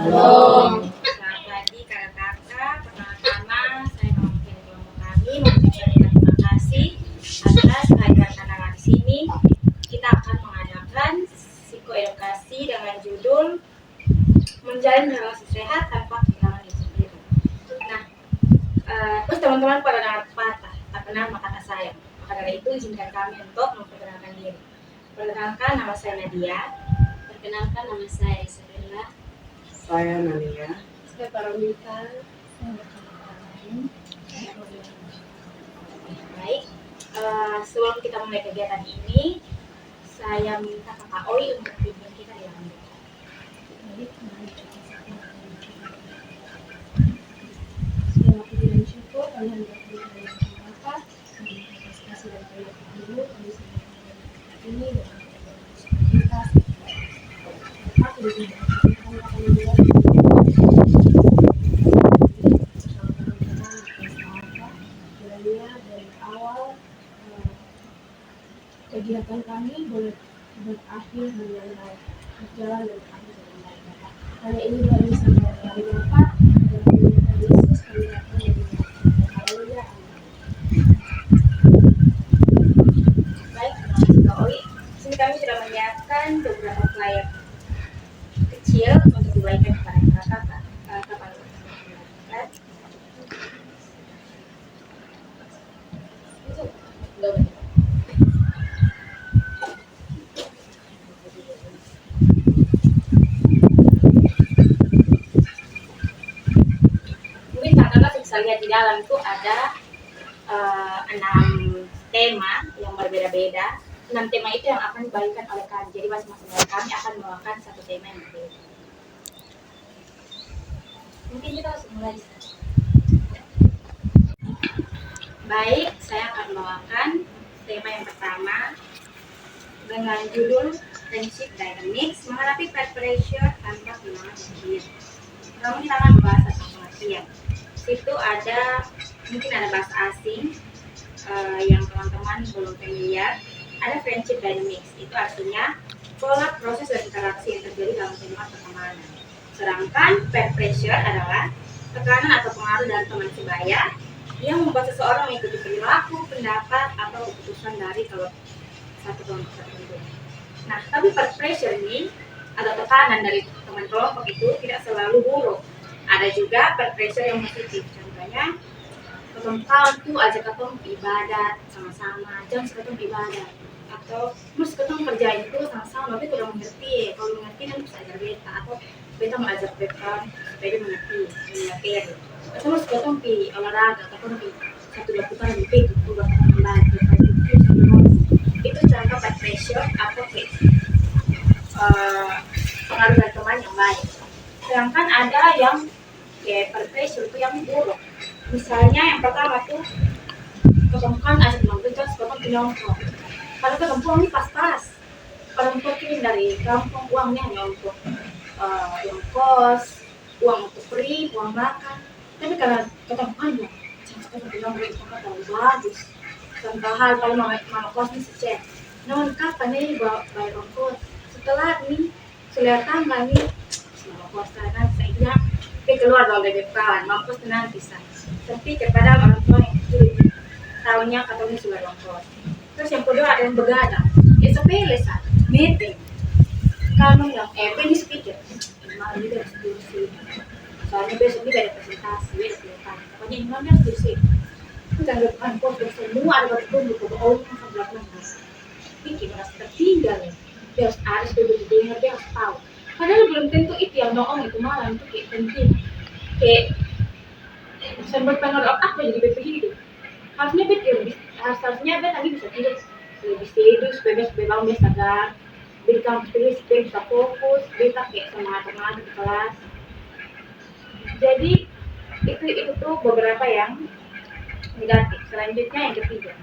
Halo. Selamat pagi kakak-kakak. Pertama-tama saya mewakili kelompok kami mengucapkan terima kasih atas kehadiran anak-anak di sini. Kita akan mengadakan psikoedukasi dengan judul menjalin relasi sehat tanpa kehilangan diri sendiri. Nah, terus teman-teman pada dengar nama kata sayang. Maka dari itu izinkan kami untuk memperkenalkan diri. Perkenalkan, nama saya Nadia. Perkenalkan, nama saya Isabella. Saya Nadia. Saya Paramita. Baik, sebelum kita mulai kegiatan ini, saya minta Kakak Oi untuk pimpin kita di lanjut. Selamat dengan syukur alhamdulillah bermanfaat. Kasih dan terima dulu kami ini kita aku dari awal kegiatan kami berakhir dengan baik, berjalan dan berakhir dengan baik. Hanya ini dari sampai hari Bapa dan Yesus kami datang dari Haleluya. Baik, terima kasih Kak Oi. Sini kami sudah menyiapkan beberapa flyer kecil untuk dibagikan kepada kakak-kakak. Mungkin kakak-kakak bisa lihat di dalam itu ada 6 tema yang berbeda-beda. 6 tema itu yang akan dibagikan oleh kami. Jadi masing-masing dari kami akan membawakan satu tema yang berbeda. Mungkin kita harus mulai. Baik, saya akan membawakan tema yang pertama dengan judul Friendship Dynamics, menghadapi peer pressure tanpa kehilangan diri. Sekarang kita akan membahas tentang pengertian. Situ ada mungkin ada bahasa asing yang teman-teman belum familiar. Ada friendship dynamics, itu artinya pola proses dan interaksi yang terjadi dalam hubungan pertemanan. Sedangkan peer pressure adalah tekanan atau pengaruh dari teman sebaya yang membuat seseorang mengikuti perilaku, pendapat, atau keputusan dari satu kelompok tertentu. Nah, tapi peer pressure ini atau tekanan dari teman kelompok itu tidak selalu buruk. Ada juga peer pressure yang positif. Contohnya, kawan tuh ajak ketemu ibadat sama-sama, jangan ketemu ibadat. Atau terus ketemu kerjain itu sama-sama, tapi kalau mengerti, kalau mengerti kan bisa ajar beta, atau beta mau ajak beta supaya dia mengerti. Atau harus ketemu di olahraga, atau di 1-2 putaran di itu buat membantu. Itu contoh peer pressure atau pengaruh dari teman yang baik. Sedangkan ada yang peer pressure itu yang buruk. Misalnya yang pertama tuh ketemukan ada teman kerja sekarang pinongkrong. Kalau ketemu ini pas-pas. Orang tua kirim dari kampung uangnya hanya untuk uang kos, uang untuk free, uang makan. Tapi kalau ketemukannya, jangan pinongkrong itu kan terlalu bagus. Contoh hal kalau mama kos ini secek. Namun kapan nih bayar uang kos? Setelah ini sudah tanggal nih, mama kos karena saya keluar dari kawan, mama kos tenang bisa. Tapi kepada orang tua yang sulit tahunya katanya sudah uang kos. Terus yang kedua ada yang begadang, ya sepele saat meeting. Kalau yang ini speaker, malah juga harus diurusin. Soalnya besok ini ada presentasi, ada kelihatan. Pokoknya imamnya harus diurusin. Bukan depan kos dan semua ada berkumpul ke bawahnya sampai belakang. Pikir merasa tertinggal ya. Dia harus duduk didengar, dia harus tahu. Padahal belum tentu itu yang noong itu malah itu kayak penting. Kayak bisa berpengaruh apa jadi beta hidup. Harusnya tadi bisa tidur lebih tidur supaya bangun dia sadar. Di kampus ini supaya bisa fokus, beta kayak semangat di kelas. Jadi itu tuh beberapa yang negatif. Selanjutnya yang ketiga,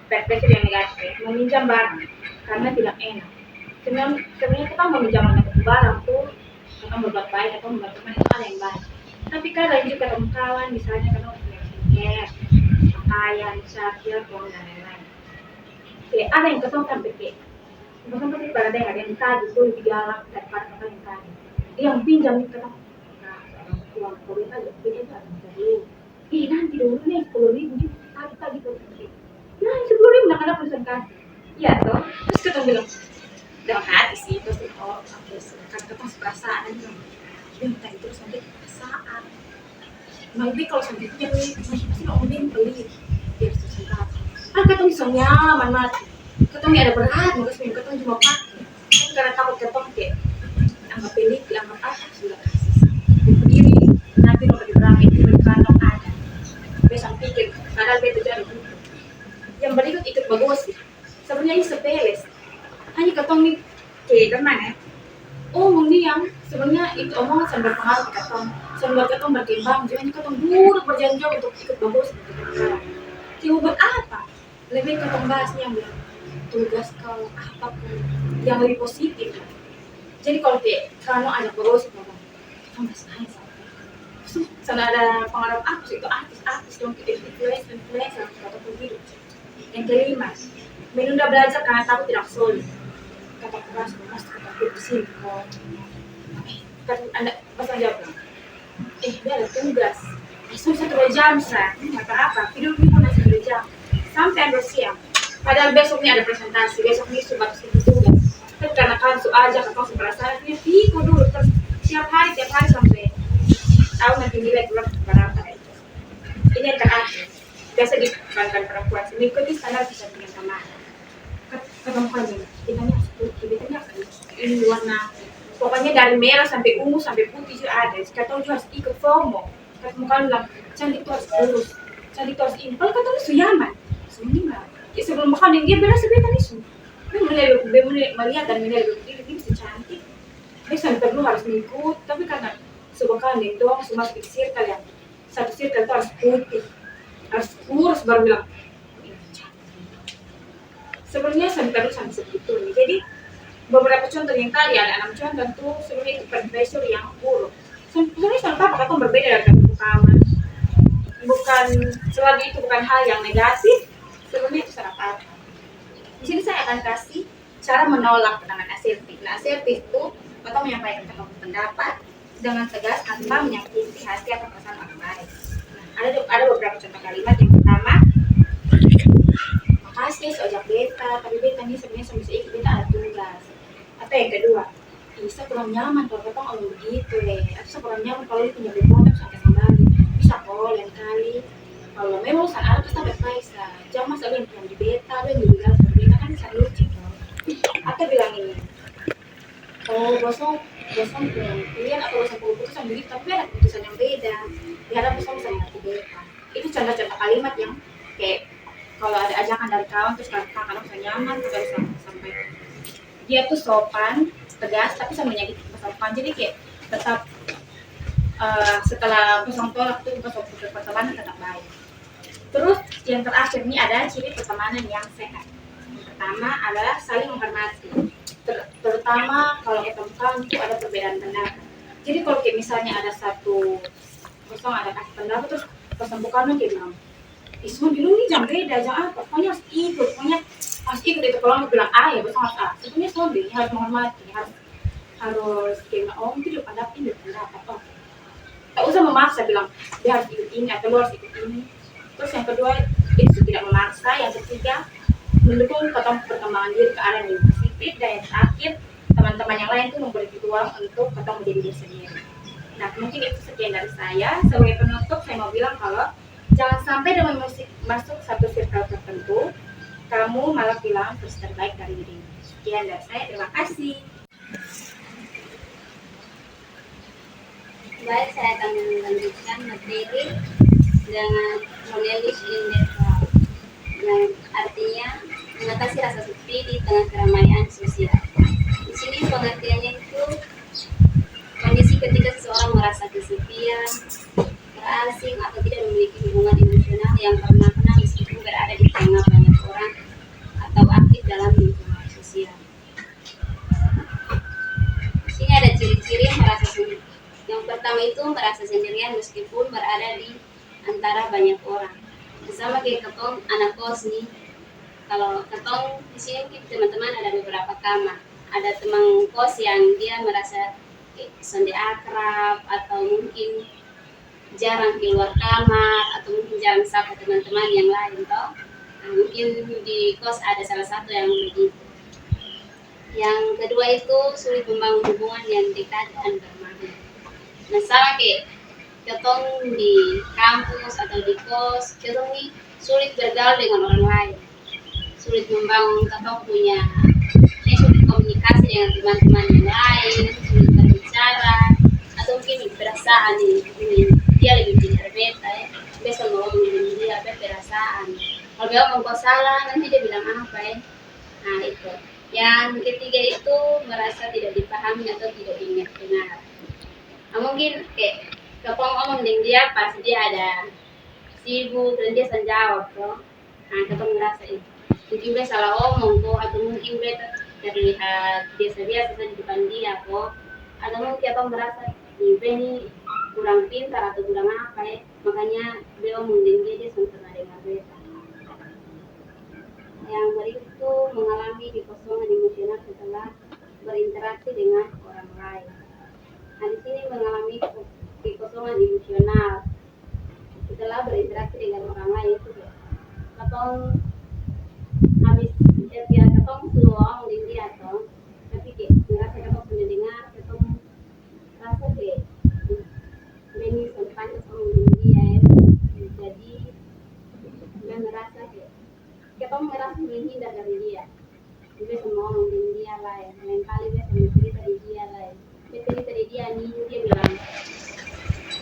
peer pressure yang negatif, meminjam barang karena tidak enak. Sebenarnya kita meminjam barang tuh akan berbuat baik atau membantu itu hal yang baik. Tapi kadang juga ketemu kawan, misalnya ketemu skincare, pakaian, syakir, uang dan lain-lain. Ada yang ketemu kan pakai. Bahkan pasti pada ada yang tadi itu lebih galak daripada kakak yang tadi. yang pinjam kita nah uang kuliah aja beda aja dulu nanti dulu nih 10.000 gitu tadi nah 10.000 nak ada perusahaan kasih iya toh terus kita bilang dalam hati sih terus oke kan kita perasaan aja yang tadi terus sampai perasaan nanti kalau sampai beli pasti nggak mungkin beli biar susah kan ketemu bisa nyaman mati ketemu ada berat nggak sih ketemu cuma pakai tapi karena takut ketemu kayak anggap pilih dianggap apa sudah kasih berdiri nanti mau bagi berapa itu di kantong ada besok pikir padahal beta jadi gitu yang berikut ikut bagus sih sebenarnya ini sepele hanya ketemu nih kayak teman ya omong nih yang sebenarnya itu omongan sambil berpengaruh ke ketemu sambil ketemu berkembang jadi ketemu buruk berjanji untuk ikut bagus gitu buat apa lebih ketemu bahasnya yang bilang tugas kau apapun yang lebih positif jadi kalau kayak kalau ada bagus itu kamu nggak sayang sana ada pengaruh apa sih itu artis dong influencer ataupun hidup yang kelima menunda belajar karena takut tidak solid kata keras kata pusing kok kan anda pas jawab dia ada tugas besok 1 jam sah kata apa video ini pun masih 2 jam sampai ambil siang padahal besoknya ada presentasi besok ini sudah tugas kan karena kan aja kakak seberasa dia pikir dulu terus tiap hari sampai tahu nanti nilai keluar berapa itu ini yang terakhir biasa di perempuan perempuan mengikuti standar bisa dengan sama perempuan kita ini ini warna pokoknya dari merah sampai ungu sampai putih juga ada jika tahu juga harus ikut FOMO kan muka bilang cantik itu harus lurus cantik itu harus ini kalau kata lu yaman sebenarnya sebelum makan yang dia berasa beta isu melihat dan menilai ini bisa cantik bisa perlu harus mengikut tapi karena sebuah kali doang semua circle yang satu circle itu harus putih harus kurus baru bilang sebenarnya sampai segitu nih jadi beberapa contoh yang tadi ada 6 contoh tuh sebenarnya itu pressure yang buruk sebenarnya sama apa kan berbeda dari utama bukan selagi itu bukan hal yang negatif sebenarnya itu sangat apa di sini saya akan kasih cara menolak dengan asertif asertif itu atau menyampaikan pendapat dengan tegas tanpa menyakiti hati atau perasaan orang lain. Ada beberapa contoh kalimat yang pertama, makasih seojak beta, tapi beta ini sebenarnya bisa ikut beta ada tugas. Atau yang kedua, bisa kurang nyaman kalau ketong ngomong begitu deh. Atau kurang nyaman kalau lu punya berbontak sampai kembali. Bisa kok lain kali. Kalau memang usaha ada kita berpaisa, jangan masa lu yang di beta, lu yang bilang beta kan bisa lucu dong. Atau bilang ini, oh bosong pilihan atau bosan keputusan begitu tapi ada keputusan yang beda dihadap bosan bisa mengerti beda itu contoh-contoh kalimat yang kayak kalau ada ajakan dari kawan terus kakak bisa nyaman terus sampai dia tuh sopan tegas tapi sama menyakiti sopan jadi kayak tetap setelah kosong tolak tuh kosong pertemanan tetap baik terus yang terakhir ini ada ciri pertemanan yang sehat yang pertama adalah saling menghormati terutama kalau ketemukan itu ada perbedaan pendapat. Jadi kalau kayak misalnya ada satu kosong ada kasih pendapat terus kosong bukan kayak bilang, semua dulu nih jangan beda jangan apa, pokoknya harus ikut itu kalau bilang A ya bersama A. Sebenarnya sobi harus menghormati harus kayak oh itu pendapat ini pendapat oh. Tak usah memaksa bilang dia harus ikut ini atau lu harus ikut ini. Terus yang kedua itu tidak memaksa, yang ketiga mendukung perkembangan diri ke arah yang positif dan yang terakhir teman-teman yang lain itu memberi ruang untuk ketemu menjadi diri sendiri. Nah mungkin itu sekian dari saya. Sebagai penutup saya mau bilang kalau jangan sampai dengan musik masuk satu circle tertentu kamu malah bilang terus terbaik dari diri. Sekian dari saya, terima kasih. Baik, saya akan melanjutkan materi dengan monelis integral yang artinya mengatasi rasa sepi di tengah keramaian sosial. Di sini pengertiannya itu kondisi ketika seseorang merasa kesepian, terasing atau tidak memiliki hubungan emosional yang bermakna meskipun berada di tengah banyak orang atau aktif dalam lingkungan sosial. Di sini ada ciri-ciri merasa sendiri. Yang pertama itu merasa sendirian meskipun berada di antara banyak orang. Bersama kayak ketong anak kos nih. Kalau ketong di sini teman-teman ada beberapa kamar. Ada teman kos yang dia merasa sonde akrab atau mungkin jarang keluar kamar atau mungkin jarang sapa teman-teman yang lain toh. Nah, mungkin di kos ada salah satu yang begitu. Yang kedua itu sulit membangun hubungan yang dekat dan bermakna. Nah, sama kayak ketong di kampus atau di kos, ketong nih sulit bergaul dengan orang lain, sulit membangun ketong punya, sulit komunikasi dengan teman-teman yang lain, sulit berbicara, atau mungkin perasaan nih, dia lebih pintar beta ya, besok mau ngomong dengan dia, apa perasaan. Kalau dia ngomong salah, nanti dia bilang apa ya. Nah itu. Yang ketiga itu merasa tidak dipahami atau tidak diingat benar. Nah, mungkin kayak ketong ngomong dengan dia pas dia ada sibuk dan dia sang jawab toh. Nah ketong merasa itu. Mungkin dia salah omong kok, atau mungkin beta terlihat biasa-biasa saja di depan dia kok, atau mungkin ketong merasa ini kurang pintar atau kurang apa ya, makanya dia omong dengan dia sampai pernah dengar beta. Yang berikut mengalami kekosongan emosional setelah berinteraksi dengan orang lain. Nah di sini mengalami kekosongan emosional setelah berinteraksi dengan orang lain itu ya. Ketong habis ya ketong sudah ngomong dengan dia toh, tapi kayak merasa ketong sudah dengar, ketong rasa kayak ini sempat ngomong dengan dia ya. Jadi dia merasa kayak ketong merasa menghindar dari dia. Dia semua ngomong dengan dia lah ya. Lain kali dia sama cerita di dia lah ya. Dia cerita di dia nih, dia bilang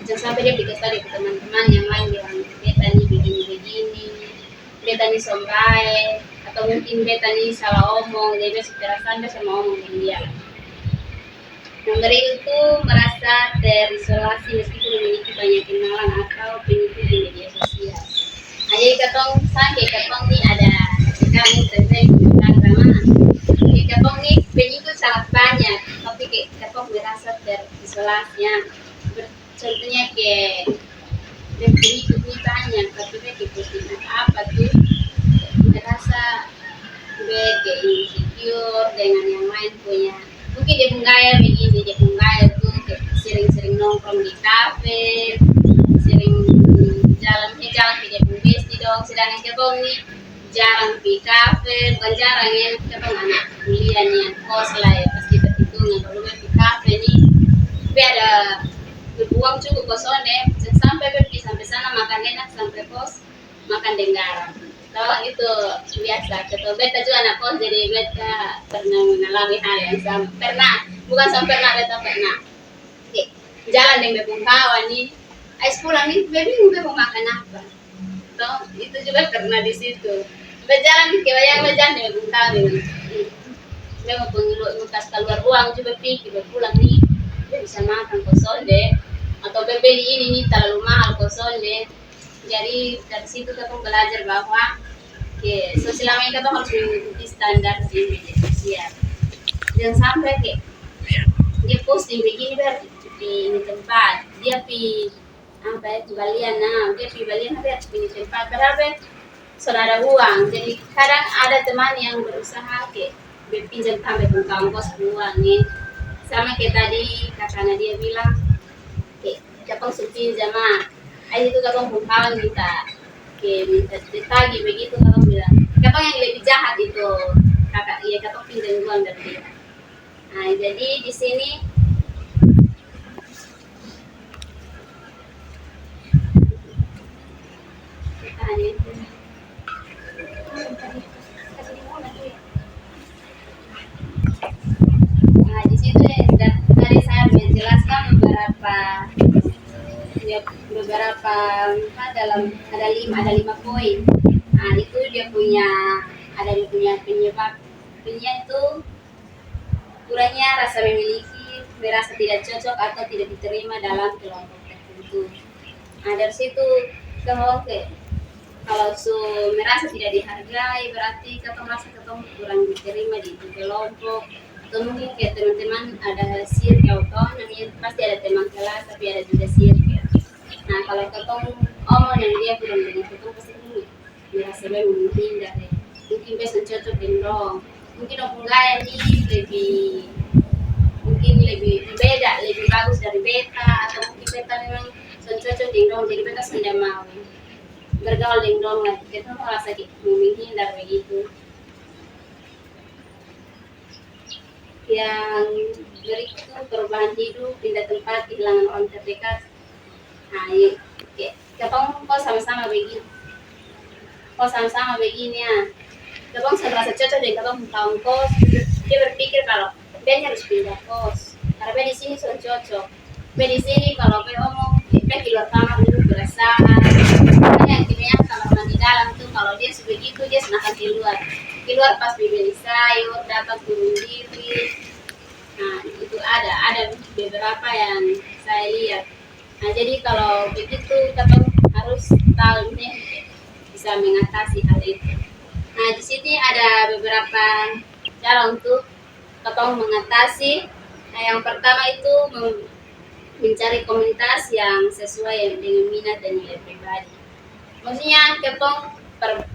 jangan sampai dia berkata ke teman-teman yang lain bilang beta nih begini-begini, beta nih sombrai, atau mungkin beta nih salah omong, dia biasa perasaan dia sama omong dengan dia. Yang dari itu merasa terisolasi meskipun memiliki banyak kenalan atau pengikut di media sosial. Nah, jadi ketong sampai ketong nih ada sekarang ini terjadi Instagram. Jadi ketong nih pengikut sangat banyak, tapi ketong merasa terisolasinya. Contohnya kayak pengikut nih banyak, tapi kayak posting apa tuh merasa kayak insecure dengan yang lain punya. Mungkin dia menggaya begini, dia menggaya tuh kayak sering-sering nongkrong di kafe, sering jalan ke dia pun besti dong, sedangkan ketong nih jarang di kafe, bukan jarang ya, ketong anak kuliah nih yang kos lah ya, pasti perhitungan kalau di kafe nih, tapi ada berbuang cukup kosong deh, sampai pergi sampai sana makan enak, sampai kos makan dengaran. Tahu itu biasa, ketemu beta juga anak kos, jadi beta pernah mengalami hal yang sama. Pernah, bukan sampai pernah, beta pernah. Oke, jalan dengan bepung kawan nih, ais pulang nih, bingung mau makan apa. Tahu, itu juga pernah di situ. Berjalan, kebayang berjalan dengan bepung kawan nih. Memang pengilut, mukas keluar uang, coba pikir, berpulang nih, dia bisa makan kosong deh. Atau beli ini nih terlalu mahal kosong deh. Jadi dari situ kita belajar bahwa sosial media kita harus mengikuti standar di media sosial. Jangan sampai dia posting begini di ini tempat, dia pi apa ya Balian, nah dia pi Balian harus di tempat berapa sudah ada uang. Jadi kadang ada teman yang berusaha berpinjam sampai tentang kos uang nih, sama kayak tadi kakaknya dia bilang capang suci jamaah. Itu katong kawan minta ditagi begitu, katong bilang katong yang lebih jahat itu kakak, iya katong pinjam uang dari dia. Nah jadi di sini nah di situ tadi saya menjelaskan beberapa dalam ada lima poin. Nah itu dia punya penyebabnya itu kurangnya rasa memiliki, merasa tidak cocok atau tidak diterima dalam kelompok tertentu. Nah dari situ kalau merasa tidak dihargai, berarti kita merasa kurang diterima di kelompok, atau mungkin kayak teman-teman ada circle toh, namanya pasti ada teman kelas tapi ada juga circle. Nah kalau ketong omong yang dia kurang dengan ketong pasti merasa menghindar deh. Mungkin besok cocok dengan mungkin orang gaya ini lebih beda dong, jadi beta sudah mau bergaul dengan dong lagi. Kita merasa kayak menghindar begitu. Yang berikut perubahan hidup, pindah tempat, kehilangan orang terdekat. Nah, ketong kok sama-sama begini. Kok sama-sama begini ya. Ketong merasa cocok dengan ketong tahun kos. Dia berpikir kalau dia harus pindah kos. Karena dia di sini sudah cocok. Dia di sini kalau dia ngomong, dia di luar kamar dulu beresahan. Makanya akhirnya kamar mandi dalam tuh kalau dia sebegitu dia senakan di luar. Di luar pas beli sayur, dapat turun diri. Nah, itu ada beberapa yang saya lihat. Nah, jadi kalau begitu kita harus tahu nih bisa mengatasi hal itu. Nah, di sini ada beberapa cara untuk kita mengatasi. Nah, yang pertama itu mencari komunitas yang sesuai dengan minat dan nilai pribadi. Maksudnya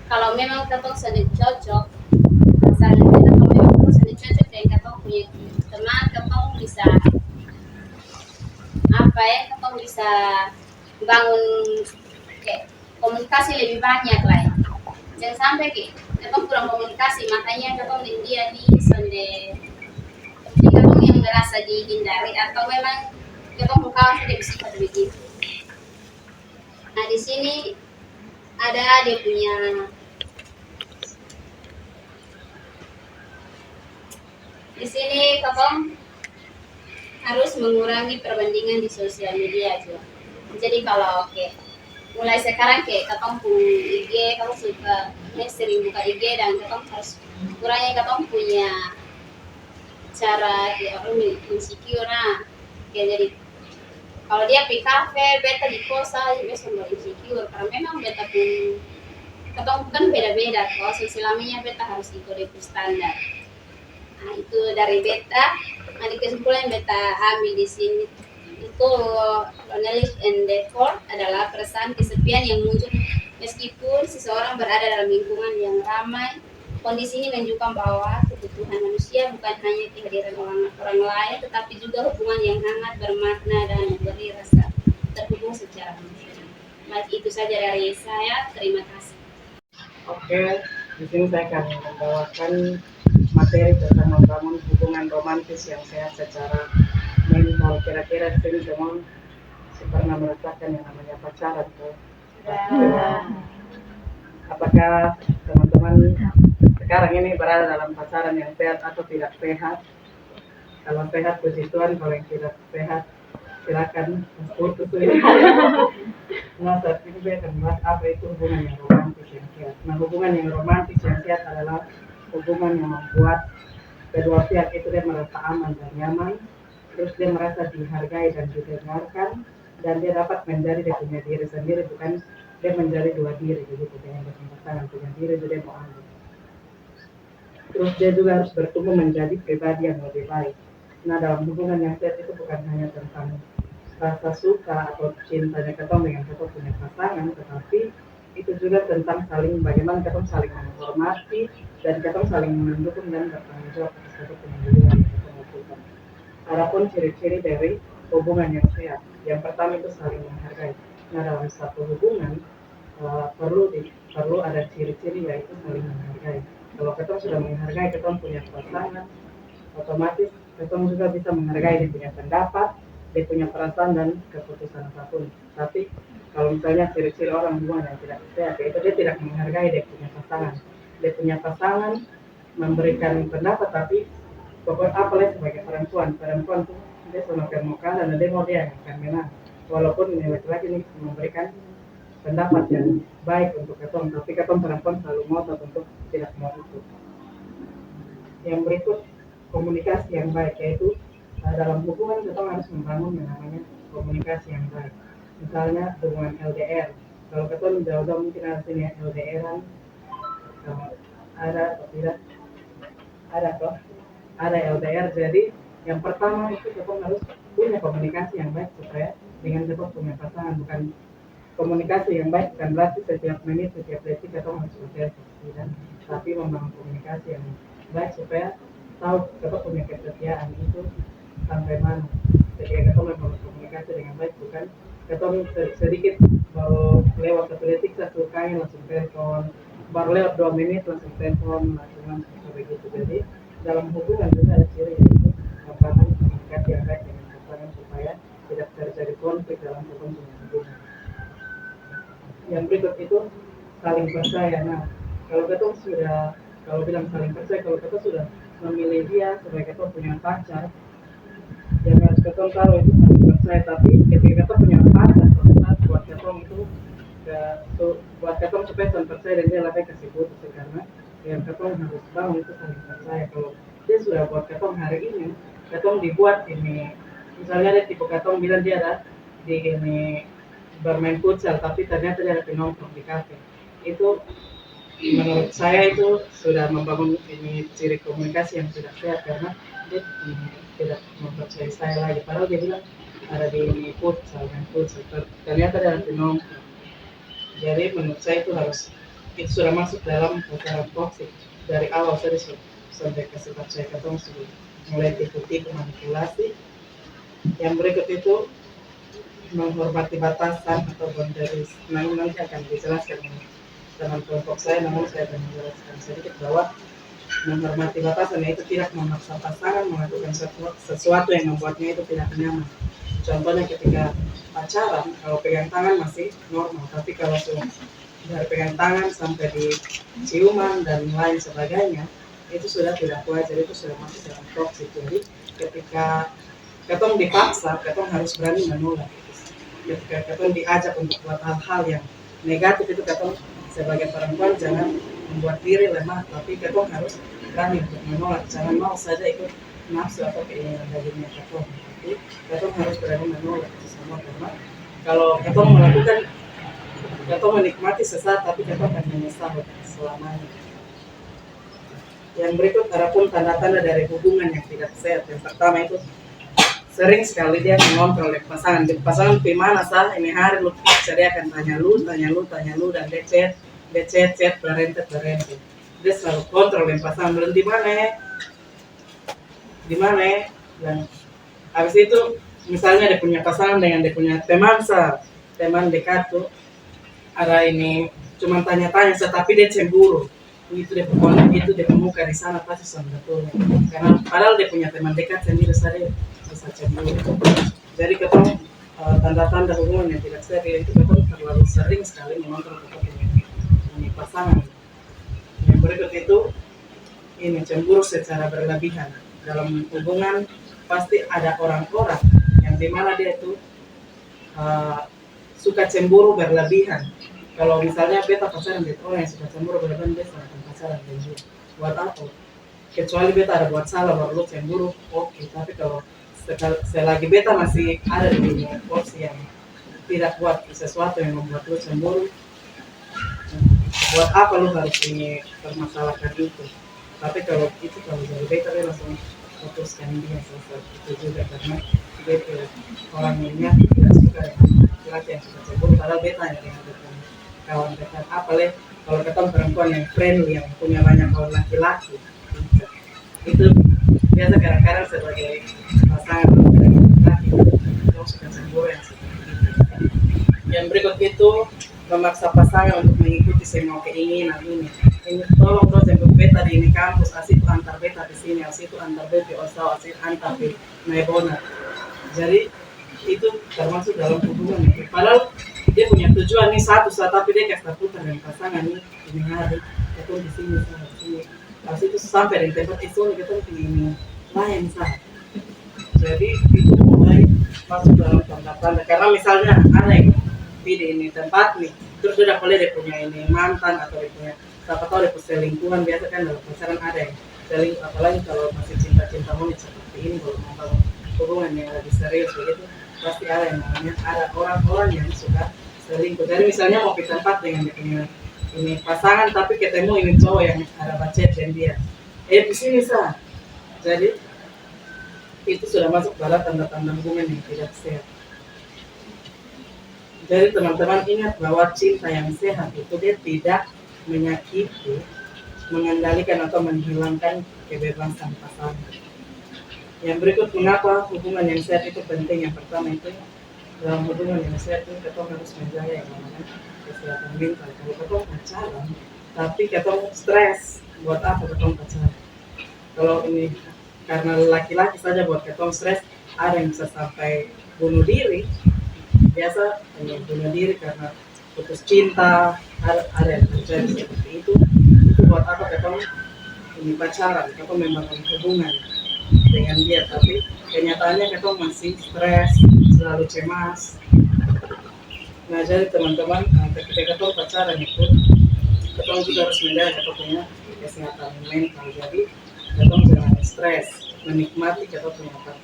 kalau memang ketong sudah cocok, misalnya kalau memang ketong sudah cocok dengan ketong punya teman, ketong bisa ketong bisa bangun kayak komunikasi lebih banyak lah ya. Jangan sampai ketong kurang komunikasi, makanya ketong dengan dia nih sonde ketong yang merasa dihindari atau memang ketong kawan sudah bisa begitu. Nah, di sini ada dia punya di sini ketong harus mengurangi perbandingan di sosial media juga. Jadi kalau mulai sekarang ketong punya IG, kamu suka sering buka IG dan ketong harus kurangi ketong punya cara orang insecure. Nah, jadi kalau dia pergi kafe, beta di kosan, beta semua insecure karena memang beta pun ketong kan beda-beda. Kalau selamanya beta harus ikut standar. Nah, itu dari beta. Nah, di kesimpulan yang beta ambil di sini itu loneliness and decor adalah perasaan kesepian yang muncul meskipun seseorang berada dalam lingkungan yang ramai. Kondisi ini menunjukkan bahwa kebutuhan manusia bukan hanya kehadiran orang lain, tetapi juga hubungan yang hangat, bermakna, dan memberi rasa terhubung secara emosional. Baik, itu saja dari saya. Terima kasih. Oke, di sini saya akan membawakan materi tentang membangun hubungan romantis yang sehat secara mental. Kira-kira sini semua pernah merasakan yang namanya pacaran tuh. Apakah teman-teman sekarang ini berada dalam pacaran yang sehat atau tidak sehat? Kalau sehat puji Tuhan, kalau yang tidak sehat silakan putus ini. Nah, saat ini saya akan bahas apa itu hubungan yang romantis yang sehat. Nah, hubungan yang romantis yang sehat adalah hubungan yang membuat kedua pihak itu dia merasa aman dan nyaman, terus dia merasa dihargai dan didengarkan, dan dia dapat menjadi dia punya diri sendiri, bukan dia menjadi dua diri begitu dengan pasangan punya diri itu dia mau ambil. Terus dia juga harus bertumbuh menjadi pribadi yang lebih baik. Nah, dalam hubungan yang sehat itu bukan hanya tentang rasa suka atau cintanya ketong dengan ketong punya pasangan, tetapi itu juga tentang bagaimana ketong saling menghormati dan ketong saling mendukung dan bertanggung jawab atas ketong punya hubungan yang ketong lakukan. Adapun ciri-ciri dari hubungan yang sehat, yang pertama itu saling menghargai. Nah, dalam satu hubungan perlu ada ciri-ciri yaitu saling menghargai. Kalau ketong sudah menghargai ketong punya pasangan, otomatis ketong juga bisa menghargai dia punya pendapat, dia punya perasaan dan keputusan apapun. Tapi kalau misalnya ciri-ciri orang hubungan yang tidak sehat, yaitu dia tidak menghargai dia punya pasangan. Dia punya pasangan memberikan pendapat, tapi pokoknya apalagi sebagai perempuan tuh dia semakin mau kalah dan dia mau dia yang akan menang. Walaupun ini laki-laki ini memberikan pendapat yang baik untuk ketong, tapi ketong perempuan selalu ngotot untuk tidak mau itu. Yang berikut komunikasi yang baik, yaitu dalam hubungan ketong harus membangun yang namanya komunikasi yang baik. Misalnya hubungan LDR, kalau ketong jauh-jauh mungkin ada sini LDR-an, ada atau tidak? Ada toh? Ada LDR. Jadi yang pertama itu ketong harus punya komunikasi yang baik supaya dengan ketong punya pasangan. Bukan komunikasi yang baik bukan berarti setiap menit, setiap detik ketong harus bersedia, tidak, tapi membangun komunikasi yang baik supaya tahu ketong punya kesetiaan itu sampai mana. Ketika ketong membangun komunikasi dengan baik, bukan ketemu sedikit baru lewat 1 detik 1 kali langsung telepon, baru lewat 2 menit langsung telepon, langsung begitu. Jadi dalam hubungan juga ada ciri yaitu pertama komunikasi yang baik dengan pasangan supaya tidak terjadi konflik dalam hubungan. Yang berikut itu saling percaya. Nah, kalau kita sudah, kalau bilang saling percaya, kalau kita sudah memilih dia sebagai kita punya pacar, yang harus kita tahu itu saling percaya. Tapi ketika kita punya pacar, buat kita itu buat kita supaya saling percaya dan dia lebih kasih putus karena yang kita harus bangun itu saling percaya. Kalau dia sudah buat kita hari ini, kita dibuat ini, misalnya dia tipe kita bilang dia ada di ini bermain futsal tapi ternyata dia ada nongkrong di kafe, itu menurut saya itu sudah membangun ini ciri komunikasi yang tidak sehat karena dia tidak mempercayai saya lagi. Padahal dia bilang ada di futsal, ternyata dia ada nongkrong. Jadi menurut saya itu harus, itu sudah masuk dalam pacaran toksik dari awal. Saya sampai kasih percaya ketemu sudah mulai tipu-tipu manipulasi. Yang berikut itu menghormati batasan atau boundaries. Nanti akan dijelaskan dalam kelompok saya, namun saya akan menjelaskan sedikit bahwa menghormati batasan yaitu tidak memaksa pasangan melakukan sesuatu yang membuatnya itu tidak nyaman. Contohnya ketika pacaran, kalau pegang tangan masih normal, tapi kalau sudah dari pegang tangan sampai di ciuman dan lain sebagainya, itu sudah tidak wajar, itu sudah masuk dalam toksik. Jadi ketika ketong dipaksa, ketong harus berani menolak. Ketika ketong diajak untuk buat hal-hal yang negatif, itu ketong sebagai perempuan jangan membuat diri lemah, tapi ketong harus berani untuk menolak. Jangan mau saja ikut nafsu atau keinginan dagingnya ketong, tapi ketong harus berani menolak itu semua. Karena kalau ketong melakukan, ketong menikmati sesaat, tapi ketong akan menyesal selamanya. Yang berikut adapun tanda-tanda dari hubungan yang tidak sehat. Yang pertama itu sering sekali dia mengontrol pasangan. Pasangan gimana sah ini hari lu dia akan tanya lu dan dia chat berentet. Dia selalu kontrol pasangan, belum di mana dan habis itu misalnya dia punya pasangan dengan dia punya teman dekat tuh ada ini cuma tanya-tanya tapi dia cemburu. Itu dia muka di sana pasti sama betul, karena padahal dia punya teman dekat sendiri saja bisa cemburu. Jadi ketemu tanda-tanda hubungan yang tidak serius itu ketemu terlalu sering sekali mengontrol ini pasangan. Yang berikut itu ini cemburu secara berlebihan. Dalam hubungan pasti ada orang-orang yang dimana dia itu suka cemburu berlebihan. Kalau misalnya beta pacaran dengan orang yang suka cemburu berlebihan, dia akan pacaran dengan dia. Buat apa? Kecuali beta ada buat salah baru lu cemburu, oke. Tapi kalau selagi beta masih ada di porsi yang tidak buat sesuatu yang membuat lu cemburu, buat apa lu harus permasalahkan itu? Tapi kalau itu kalau dari beta dia langsung putuskan dia selesai itu juga, karena beta orangnya tidak suka laki yang suka cemburu. Padahal beta yang kawan dekat, apalagi kalau ketemu perempuan yang friendly yang punya banyak kawan laki-laki, itu biasa kadang-kadang sebagai pasangan laki-laki itu suka cemburu yang seperti itu. Yang berikut itu memaksa pasangan untuk mengikuti semua keinginan ini tolong dong jemput beta di ini kampus, asik antar beta di sini, asik antar beta di Osao, asik antar di Naibona. Jadi itu termasuk dalam hubungan itu. Padahal dia punya tujuan nih satu, tapi dia kasih putar dengan pasangan nih ini hari ketemu di sini sana di sini. Habis itu sampai di tempat itu kita di ini lain sah. Jadi itu mulai masuk dalam tanda-tanda. Karena misalnya ada yang di ini tempat nih, terus udah boleh dia punya ini mantan atau dia punya siapa tahu dia punya selingkuhan. Biasa kan dalam pacaran ada yang seling, apalagi kalau masih cinta-cinta monyet seperti ini, kalau mau hubungan yang lebih serius begitu, pasti ada yang namanya ada orang-orang yang suka selingkuh. Jadi misalnya mau ke tempat dengan ini pasangan tapi ketemu ini cowok yang ada bacet dan dia di sini sah. Jadi itu sudah masuk dalam tanda-tanda hubungan yang tidak sehat. Jadi teman-teman ingat bahwa cinta yang sehat itu dia tidak menyakiti, mengendalikan atau menghilangkan kebebasan pasangan. Yang berikut mengapa hubungan yang sehat itu penting. Yang pertama itu dalam hubungan yang sehat itu kita harus menjaga yang namanya kesehatan mental. Kalau kita pacaran, tapi kita stres, buat apa kita pacaran? Kalau ini karena laki-laki saja buat kita stres, ada yang bisa sampai bunuh diri. Biasa bunuh diri karena putus cinta, ada yang terjadi seperti itu. Itu buat apa kita ini pacaran? Kita membangun hubungan dengan dia, tapi kenyataannya kita masih stres, selalu cemas. Nah, jadi teman-teman, ketika kita pacaran itu, kita juga harus menjaga kita punya kesehatan mental. Jadi, kita jangan stres, menikmati kita punya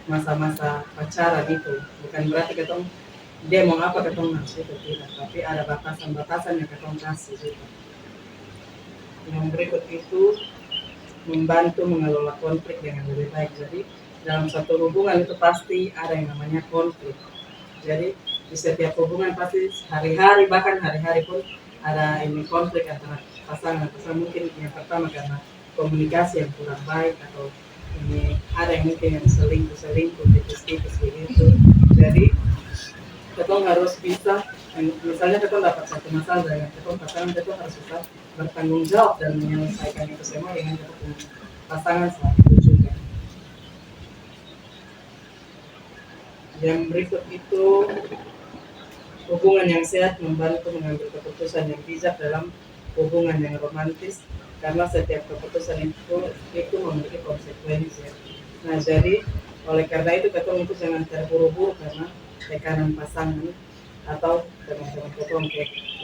masa-masa pacaran itu. Bukan berarti kita dia mau apa kita harus itu tidak, tapi ada batasan-batasan yang kita kasih juga. Yang berikut itu membantu mengelola konflik dengan lebih baik. Jadi dalam satu hubungan itu pasti ada yang namanya konflik. Jadi di setiap hubungan pasti hari-hari, bahkan hari-hari pun ada ini konflik antara pasangan. Mungkin yang pertama karena komunikasi yang kurang baik, atau ini ada yang mungkin yang selingkuh tipis-tipis begitu. Jadi kita harus bisa, misalnya kita dapat satu masalah dengan kita pasangan, kita harus bisa bertanggung jawab dan menyelesaikan itu semua dengan kita punya pasangan saat itu juga. Yang berikut itu hubungan yang sehat membantu mengambil keputusan yang bijak dalam hubungan yang romantis, karena setiap keputusan itu memiliki konsekuensi. Nah, jadi oleh karena itu kita itu jangan terburu-buru karena tekanan pasangan atau teman-teman ketong.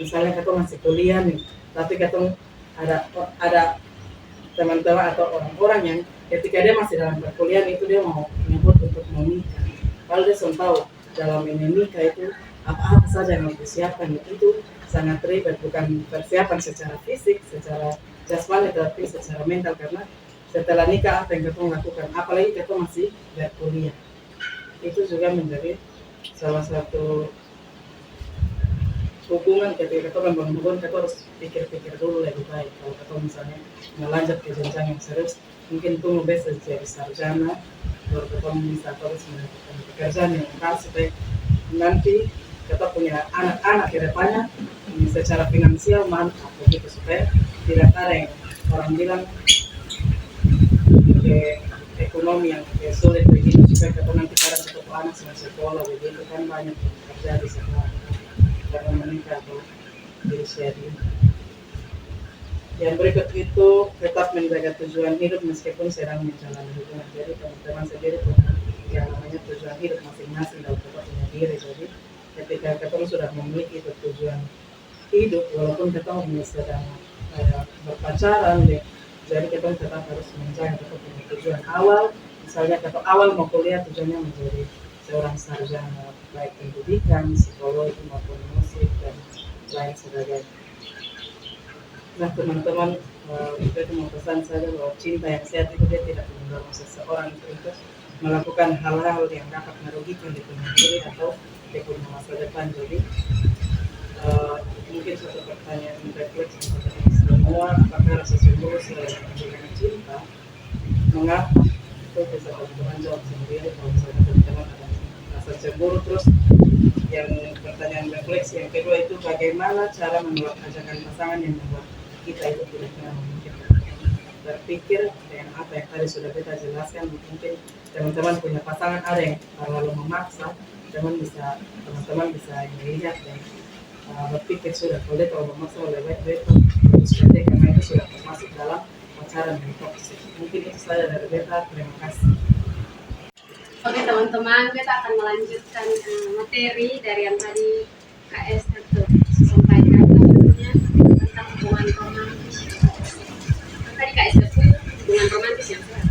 Misalnya ketong masih kuliah nih, tapi ketong ada teman-teman atau orang-orang yang ketika dia masih dalam perkuliahan itu dia mau nyebut untuk menikah. Kalau dia sudah tahu dalam ini nikah itu apa-apa saja yang harus disiapkan, itu sangat ribet, bukan persiapan secara fisik, secara jasmani, tapi secara mental. Karena setelah nikah apa yang ketong lakukan, apalagi ketong masih berkuliah, itu juga menjadi salah satu hubungan. Ketika kita membangun hubungan, kita harus pikir-pikir dulu lebih baik. Kalau kita misalnya melanjut ke jenjang yang serius, mungkin tunggu besok jadi sarjana, baru kita bisa terus mendapatkan pekerjaan yang pas, supaya nanti kita punya anak-anak ke depannya secara finansial mantap begitu, supaya tidak ada yang orang bilang ekonomi yang sulit begitu, supaya kita nanti pada satu anak sama sekolah begitu kan banyak yang terjadi sekarang karena menikah atau di usia dini. Yang berikut itu tetap menjaga tujuan hidup meskipun sedang menjalani hubungan. Jadi teman-teman sendiri punya yang namanya tujuan hidup masing-masing dalam kita punya diri. Jadi ketika kita sudah memiliki itu tujuan hidup, walaupun kita sedang berpacaran, jadi kita tetap harus menjaga kita punya tujuan awal. Misalnya kita awal mau kuliah, tujuannya menjadi seorang sarjana, baik pendidikan, psikologi maupun musik dan lain sebagainya. Nah teman-teman, itu mau pesan saja bahwa cinta yang sehat itu dia tidak mendorong seseorang untuk melakukan hal-hal yang dapat merugikan di punya diri atau di punya masa depan. Jadi mungkin suatu pertanyaan refleksi kepada semua, apakah rasa cemburu dengan cinta? Mengapa? Itu bisa teman-teman jawab sendiri. Kalau misalnya teman-teman ada rasa cemburu, terus yang pertanyaan refleksi yang kedua itu bagaimana cara menolak ajakan pasangan yang membuat kita itu tidak pernah memikirkan, berpikir dengan apa yang tadi sudah kita jelaskan. Mungkin teman-teman punya pasangan ada yang terlalu memaksa, teman-teman bisa melihat dan berpikir sudah kalau dia terlalu memaksa lebih baik seperti karena itu sudah termasuk dalam pacaran yang toksik. Mungkin itu saja dari beta. Terima kasih. Oke teman-teman, kita akan melanjutkan materi dari yang tadi Kak Esther sampaikan, tentunya tentang hubungan romantis. Tadi Kak Esther pun hubungan romantis yang sehat,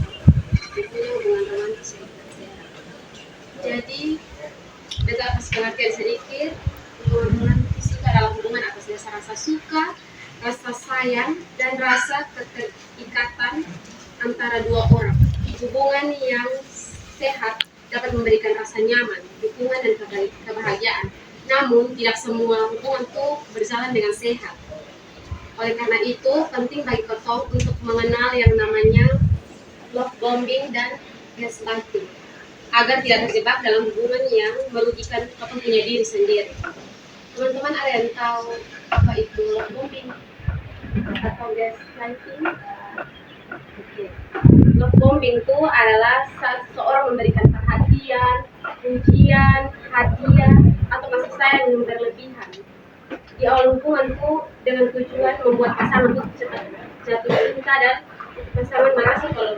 tentunya hubungan romantis yang sehat. Jadi kita akan pengertian sedikit. Hubungan romantis itu adalah hubungan atas dasar rasa suka, rasa sayang, dan rasa keterikatan antara dua orang. Hubungan yang sehat dapat memberikan rasa nyaman, dukungan, dan kebahagiaan. Namun, tidak semua hubungan itu berjalan dengan sehat. Oleh karena itu, penting bagi ketong untuk mengenal yang namanya love bombing dan gaslighting. agar tidak terjebak dalam hubungan yang merugikan katong punya diri sendiri. Teman-teman ada yang tahu apa itu love bombing atau gaslighting? Oke. Love bombing itu adalah saat seseorang memberikan perhatian, pujian, hadiah, atau kasih sayang yang berlebihan di awal hubungan itu dengan tujuan membuat pasangan itu cepat jatuh cinta dan pasangan merasa kalau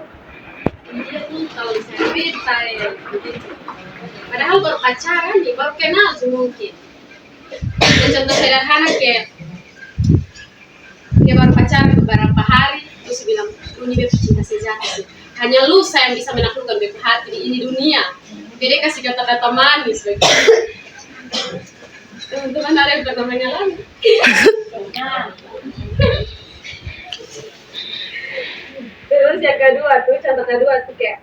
dia tuh kalau misalnya beta ya begitu. Padahal baru pacaran nih, baru kenal tuh mungkin. Dan contoh sederhana kayak baru pacaran beberapa hari terus bilang lu nih beta cinta sejati sih. Hanya lu saya yang bisa menaklukkan beta hati di ini dunia. Jadi kasih kata-kata manis begitu. Teman-teman ada yang namanya lagi. Terus yang kedua tuh, contoh kedua tuh kayak